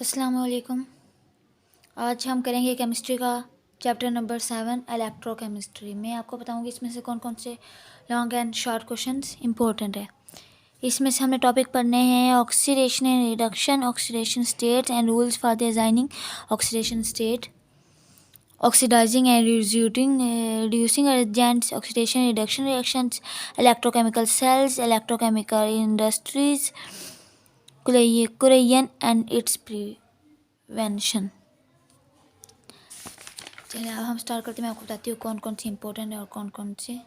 अस्सलाम वालेकुम। आज हम करेंगे केमिस्ट्री का चैप्टर नंबर 7 इलेक्ट्रोकेमिस्ट्री। मैं आपको बताऊंगी इसमें से कौन कौन से long and short questions important है। इसमें से हमने टॉपिक पढ़ने हैं oxidation and reduction, oxidation state and rules for designing oxidation state, oxidising and reducing agents, oxidation reduction reactions, electrochemical cells, electrochemical industries, corrosion and its prevention. चलिए अब हम start करते हैं। मैं आपको बताती हूँ कौन कौन से इंपॉर्टेंट है और कौन कौन से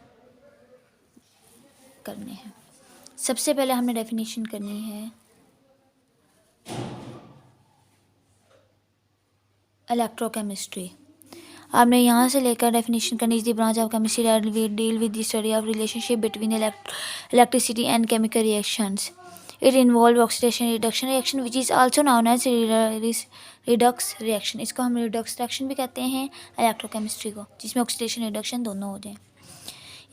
करने हैं। सबसे पहले हमने डेफिनेशन करनी है इलेक्ट्रोकेमिस्ट्री। आपने यहाँ से लेकर डेफिनेशन करनी is the branch of chemistry that deal with the study of relationship between electricity and chemical reactions. It involve oxidation reduction reaction which is also known as redox reaction. इसको हम Redux reaction भी कहते हैं electrochemistry को, जिसमें oxidation reduction दोनों हो जाए.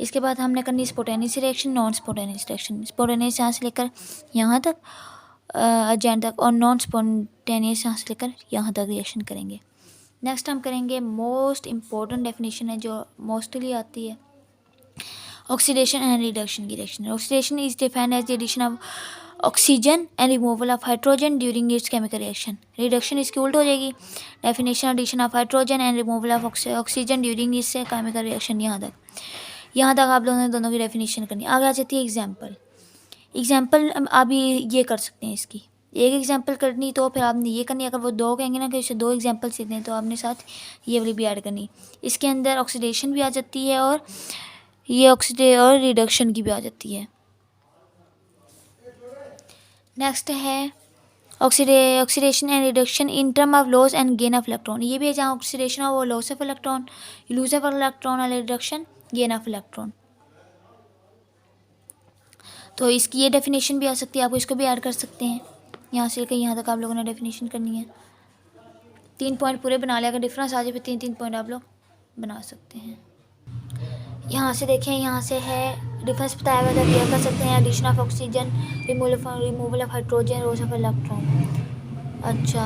इसके बाद हमने करनी स्पोटेनियस रिएक्शन, नॉन स्पोटेनियस रिएक्शन. स्पोटेनियस यहाँ से लेकर यहाँ तक एजेंट तक, और नॉन स्पोटेनियस यहाँ से लेकर यहाँ तक रिएक्शन करेंगे. नेक्स्ट हम करेंगे मोस्ट इम्पॉर्टेंट डेफिनेशन है जो मोस्टली आती है, ऑक्सीडेशन एंड रिडक्शन की reaction. Oxidation is defined as the addition of oxygen and removal of hydrogen during its chemical reaction. Reduction इसकी उल्ट हो जाएगी, definition addition of hydrogen and removal of oxygen during its chemical reaction. यहाँ तक आप लोगों ने दोनों की डेफिनेशन करनी. आगे आ जाती है एग्जाम्पल आप ये कर सकते हैं. इसकी एक एग्जाम्पल करनी तो फिर आपने ये करनी. अगर वो दो कहेंगे ना कि इसे दो एग्जाम्पल सीखने हैं तो आपने साथ ये वाली भी ऐड करनी. इसके अंदर ऑक्सीडेशन भी आ जाती है और ये और रिडक्शन की भी आ जाती है. नेक्स्ट है oxidation and reduction in term of loss and gain of electron. ये भी है जहाँ ऑक्सीडेशन हो वो loss of electron, lose of electron, और रिडक्शन गेन ऑफ इलेक्ट्रॉन. तो इसकी ये डेफिनेशन भी आ सकती है, आप इसको भी ऐड कर सकते हैं. यहाँ से लेकर यहाँ तक आप लोगों ने डेफिनेशन करनी है. 3 पॉइंट पूरे बना लिया. अगर डिफरेंस आ जाए फिर 3-3 पॉइंट आप लोग बना सकते हैं. यहाँ से देखें, यहाँ से है डिफरेंस बताया हुआ था, क्लियर कर सकते हैं. Addition of oxygen, removal of hydrogen, loss of electron. अच्छा,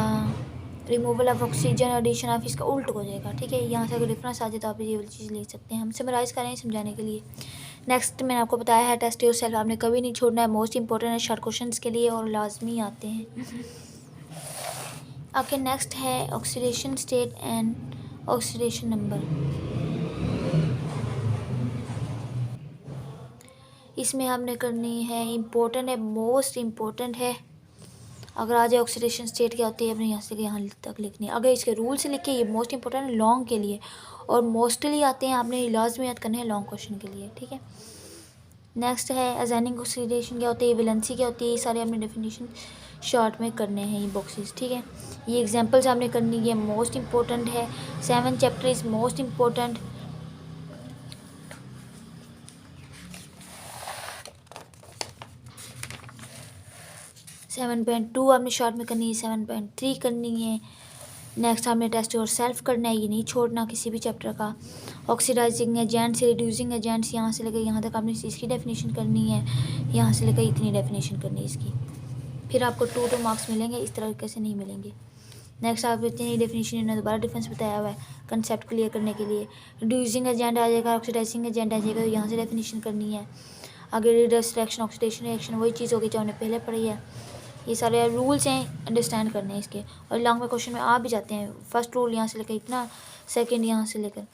removal of oxygen, addition of, इसका उल्ट हो जाएगा. ठीक है, यहाँ से अगर डिफरेंस आ जाए तो आप ये वाली चीज़ ले सकते हैं. हम समराइज़ करें समझाने के लिए. नेक्स्ट मैंने आपको बताया है टेस्ट योरसेल्फ. आपने कभी नहीं छोड़ना है. मोस्ट इंपॉर्टेंट है शॉर्ट क्वेश्चन के लिए और लाजमी आते हैं. आपके नेक्स्ट है oxidation state and oxidation number. इसमें हमने करनी है इम्पोर्टेंट है, मोस्ट इम्पोर्टेंट है. अगर आ जाए ऑक्सीडेशन स्टेट क्या होती है अपने यहाँ से यहाँ तक लिखनी है. अगर इसके रूल से लिखे ये मोस्ट इंपॉर्टेंट है लॉन्ग के लिए, और मोस्टली आते हैं आपने लाजमी याद करने हैं लॉन्ग क्वेश्चन के लिए. ठीक है. नेक्स्ट है अजानिंग ऑक्सीडेशन क्या होती है, वैलेंसी क्या होती है. ये सारे आपने डेफिनेशन शॉर्ट में करने हैं ये बॉक्सेस. ठीक है, ये एग्जांपल्स आपने करनी है. मोस्ट इंपॉर्टेंट है. 7 chapter is most important. Seven 7.2 आपने शॉर्ट में करनी है. 7.3 करनी है. नेक्स्ट आपने टेस्ट योर सेल्फ करना है, ये नहीं छोड़ना किसी भी चैप्टर का. ऑक्सीडाइजिंग एजेंट्स, रिड्यूसिंग एजेंट्स, यहाँ से लेकर यहाँ तक आपने इसकी डेफिनेशन करनी है. यहाँ से लेकर इतनी डेफिनेशन करनी है इसकी. फिर आपको 2 मार्क्स मिलेंगे, इस तरीके से नहीं मिलेंगे. नेक्स्ट आप इतनी डेफिनेशन इन्होंने दोबारा डिफरेंस बताया हुआ है कंसेप्ट क्लियर करने के लिए. रिड्यूसिंग एजेंट आ जाएगा, ऑक्सीडाइजिंग एजेंट आ जाएगा, तो यहाँ से डेफिनेशन करनी है. आगे रिडक्स रिएक्शन, ऑक्सीडेशन रिएक्शन वही चीज़ होगी जो हमने पहले पढ़ी है. ये सारे रूल्स हैं, अंडरस्टैंड करने हैं इसके. और लॉन्ग में क्वेश्चन में आ भी जाते हैं. फर्स्ट रूल यहाँ से लेकर इतना, सेकंड यहाँ से लेकर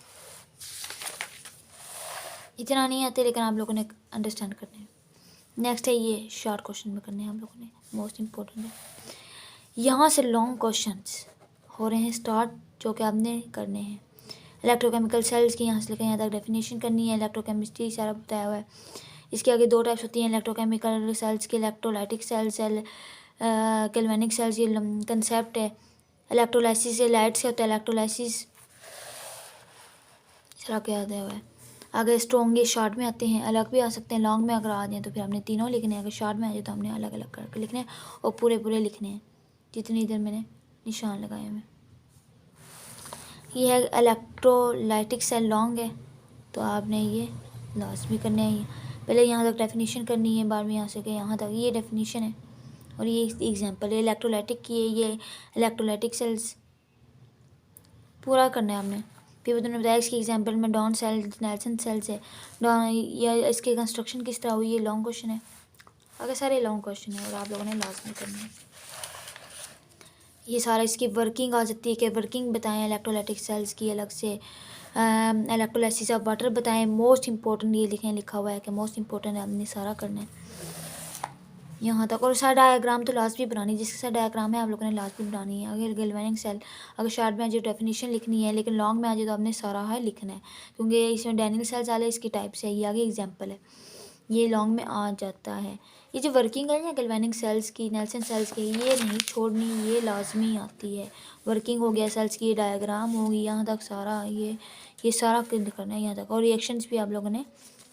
इतना नहीं आते, लेकिन आप लोगों ने अंडरस्टैंड करने हैं. नेक्स्ट है ये शॉर्ट क्वेश्चन में करने हैं हम लोगों ने, मोस्ट इंपॉर्टेंट है. यहाँ से लॉन्ग क्वेश्चंस हो रहे हैं स्टार्ट, जो कि आपने करने हैं. इलेक्ट्रोकेमिकल सेल्स की यहाँ से लेकर यहाँ तक डेफिनेशन करनी है. इलेक्ट्रोकेमिस्ट्री सारा बताया हुआ है. इसके आगे 2 टाइप्स होती हैं इलेक्ट्रोकेमिकल सेल्स की, इलेक्ट्रोलाइटिक सेल्स, कैल्वेनिक सेल्स. ये कंसेप्ट है. इलेक्ट्रोलाइसिस से लाइट से होता है इलेक्ट्रोलाइसिस, सारा क्या याद हुआ है. आगे स्ट्रॉन्ग ये शॉर्ट में आते हैं, अलग भी आ सकते हैं. लॉन्ग में अगर आ जाए तो फिर हमने तीनों लिखने हैं. अगर शॉर्ट में आ जाए तो हमने अलग अलग करके लिखने हैं और पूरे पूरे लिखने हैं जितनी इधर मैंने निशान लगाए हैं. ये है इलेक्ट्रोलाइटिक सेल, लॉन्ग है तो आपने ये लास्ट भी करने हैं. पहले यहाँ तक डेफिनेशन करनी है, बाद में यहाँ से के यहाँ तक ये डेफिनेशन है और ये एग्जांपल है इलेक्ट्रोलाइटिक की है, ये इलेक्ट्रोलाइटिक सेल्स पूरा करना है हमने। फिर उन्होंने बताया इसके एग्जांपल में डॉन सेल, नेल्सन सेल्स है। डॉन या इसके कंस्ट्रक्शन किस तरह हुई, ये लॉन्ग क्वेश्चन है। अगर सारे लॉन्ग क्वेश्चन है और आप लोगों ने लाजमी करना है। ये सारा इसकी वर्किंग आ जाती है कि वर्किंग बताएं इलेक्ट्रोलाइटिक सेल्स की, अलग से इलेक्ट्रोलाइसिस ऑफ वाटर बताएं। मोस्ट इंपॉर्टेंट ये लिखा हुआ है कि मोस्ट इंपॉर्टेंट है, हमने सारा करना है यहाँ तक। और सारा डायग्राम तो लास्ट भी बनानी है, जिसके साथ डायग्राम है आप लोगों ने लास्ट भी बनानी है। अगर गैल्वेनिक सेल अगर शॉर्ट में आ जाए डेफिनेशन लिखनी है, लेकिन लॉन्ग में आ जाए तो आपने सारा है लिखना है, क्योंकि इसमें डैनियल सेल्स वाले इसकी टाइप से है, ये आगे एग्जाम्पल है, ये लॉन्ग में आ जाता है। ये जो वर्किंग है ना गैल्वेनिक सेल्स की, नेल्सन सेल्स की, ये नहीं छोड़नी, ये लाजमी आती है। वर्किंग हो गया सेल्स की, डायग्राम होगी यहाँ तक सारा, ये सारा करना है यहाँ तक। और रिएक्शंस भी आप लोगों ने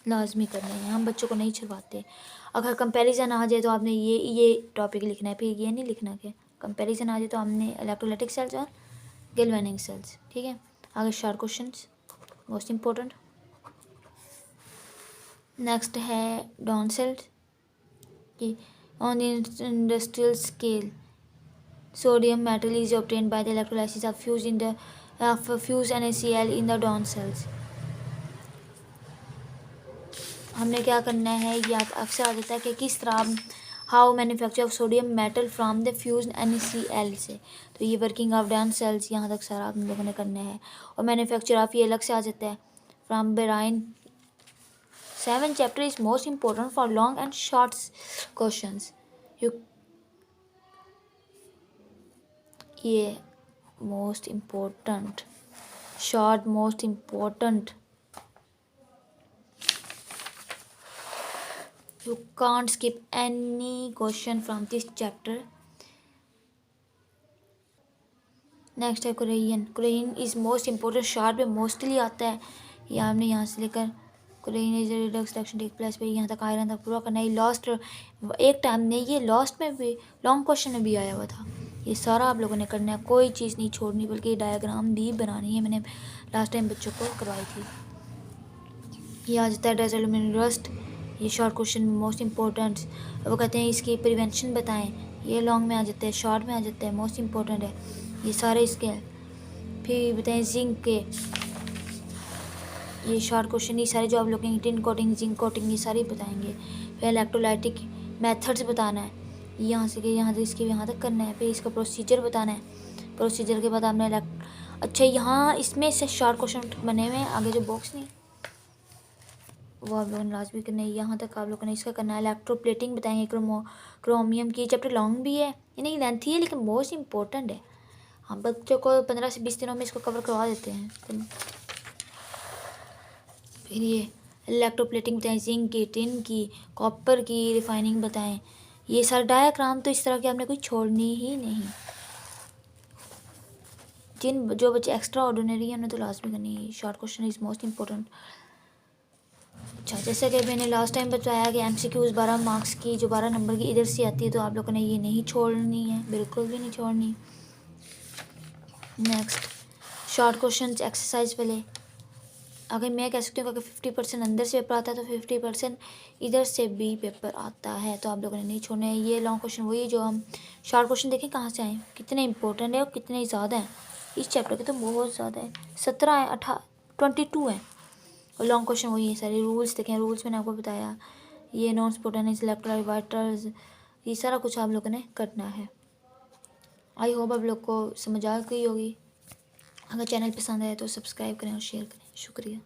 लाजमी करने हैं, हम बच्चों को नहीं छुड़वाते। अगर कंपैरिजन आ जाए तो आपने ये टॉपिक लिखना है, फिर ये नहीं लिखना कि कंपैरिजन आ जाए तो हमने इलेक्ट्रोलाइटिक सेल्स और गैल्वेनिक सेल्स, ठीक है। आगे short questions most important. Next है डॉन सेल्स की, on industrial scale sodium metal is obtained by the electrolysis of fuse NaCl in the Down cells. हमने क्या करना है, ये अक्सर आ जाता है कि किस तरह how manufacture of sodium metal from the fuse NaCl से, तो ये वर्किंग ऑफ डॉन सेल्स यहाँ तक सारा आप लोगों ने करना है। और मैन्युफैक्चर ऑफ ये अलग से आ जाता है from brine. 7 chapter is most important for long and short questions. ये most important, short most important. You can't skip any question from this chapter. Next है corrosion. Corrosion is most important, short में mostly आता है। ये हमने यहाँ से लेकर corrosion is redox reduction take place पे यहाँ तक आयरन तक पूरा करना है। लास्ट एक टाइम नहीं, ये लास्ट में भी लॉन्ग क्वेश्चन में भी आया हुआ था। ये सारा आप लोगों ने करना है, कोई चीज़ नहीं छोड़नी, बल्कि डायग्राम भी बनानी है। मैंने लास्ट टाइम बच्चों को करवाई थी। ये आ जाता है डेजर्ट रस्ट, ये शॉर्ट क्वेश्चन मोस्ट इम्पोर्टेंट। वो कहते हैं इसकी प्रिवेंशन बताएं, ये लॉन्ग में आ जाता है, शॉर्ट में आ जाता है, मोस्ट इम्पोर्टेंट है ये सारे इसके। फिर बताएं जिंक के, ये शॉर्ट क्वेश्चन, ये सारे जो आप लोग टिन कोटिंग, जिंक कोटिंग, ये सारी बताएंगे। फिर इलेक्ट्रोलाइटिक मेथड्स बताना है, यहाँ से यहाँ से इसके यहाँ तक करना है। फिर इसका प्रोसीजर बताना है, प्रोसीजर के बाद आपने अच्छा यहाँ इसमें से शॉर्ट क्वेश्चन बने हुए हैं, आगे जो बॉक्स नहीं वो आप लोगों ने लाजमी करना है। यहाँ तक आप लोगों ने इसका करना है। इलेक्ट्रोप्लेटिंग बताएंगे, क्रोमियम की। चैप्टर लॉन्ग भी है, ये नहीं लेंथी है, लेकिन मोस्ट इम्पोर्टेंट है। हम बच्चों को 15 से 20 दिनों में इसको कवर करवा देते हैं। फिर ये इलेक्ट्रोप्लेटिंग बताएं, जिंक की, टिन की, कॉपर की रिफाइनिंग बताएं। ये सारा डायग्राम तो इस तरह की आपने कोई छोड़नी ही नहीं। जो बच्चे एक्स्ट्रा ऑर्डिनरी हैं उन्हें तो लाजमी करनी है। Short question is most important. अच्छा, जैसे कि मैंने लास्ट टाइम बताया कि MCQs 12 मार्क्स की, जो 12 नंबर की इधर से आती है, तो आप लोगों ने ये नहीं छोड़नी है, बिल्कुल भी नहीं छोड़नी। नेक्स्ट शॉर्ट क्वेश्चन एक्सरसाइज वाले, अगर मैं कह सकती हूँ कि 50% अंदर से पेपर आता है तो 50% इधर से भी पेपर आता है, तो आप लोगों ने नहीं छोड़ना है। ये लॉन्ग क्वेश्चन वही जो हम शॉर्ट क्वेश्चन देखें कहाँ से आए, कितने इंपॉर्टेंट है और कितने ज़्यादा हैं। इस चैप्टर के तो बहुत ज़्यादा है, 17 है, 22 है। और लॉन्ग क्वेश्चन वही है सारे। रूल्स देखें, रूल्स मैंने आपको बताया, ये नॉन स्पोर्टेनिस इलेक्ट्रोलाइट वाटर्स, ये सारा कुछ आप लोगों ने करना है। आई होप आप लोग को समझ आ गई होगी। अगर चैनल पसंद आए तो सब्सक्राइब करें और शेयर करें। शुक्रिया।